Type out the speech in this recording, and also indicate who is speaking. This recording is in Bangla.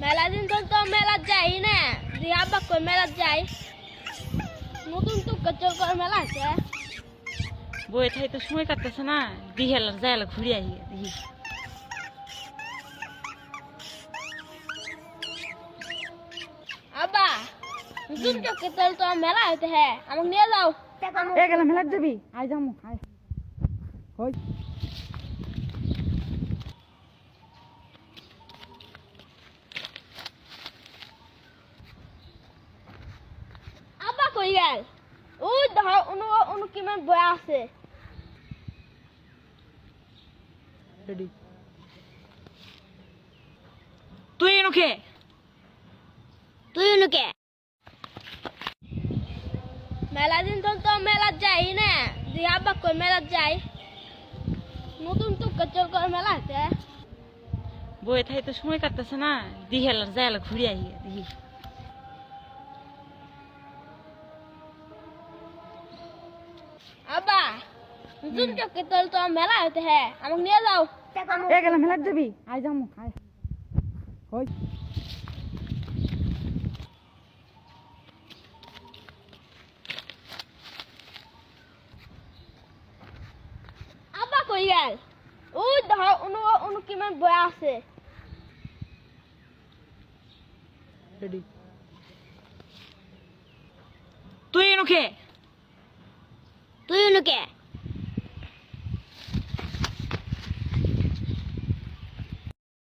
Speaker 1: মেলা দিন তো মেলা যাই না, যে আব্বা কই মেলা যাই, নতুন তো কচর মেলা আছে।
Speaker 2: বই থাই তো সময় কাটতেছে না, বিহেল যাইল ঘুরে আই দেখি।
Speaker 1: আব্বা নতুন তো কচর তো মেলা হইতে হ্যাঁ, আমাকে নিয়ে যাও।
Speaker 2: এ গেল মেলা যাবি, আই যামু আই হই।
Speaker 1: আব্বা কই গেল? ওই দেখো অনু কি মান বয়া আছে।
Speaker 2: রেডি তুই এনুকে
Speaker 1: তুই অনুকে মেলা দিন তো মেলা যাই না, যে আব্বা কই মেলা যাই, নতুন তো কচর মেলা আছে।
Speaker 2: বই থাই তো সময় কাটতেছে না, বিহেল যাইল ঘুরে আই দেখি।
Speaker 1: আব্বা নতুন তো কচর তো মেলা হইতে হ্যাঁ, আমাকে নিয়ে যাও।
Speaker 2: এ গেল মেলা যাবি, আই যামু আই হই।
Speaker 1: আব্বা কই গেল? ওই দেখো অনু কি মান বয়া আছে।
Speaker 2: রেডি তুই এনুকে
Speaker 1: তুই অনুকে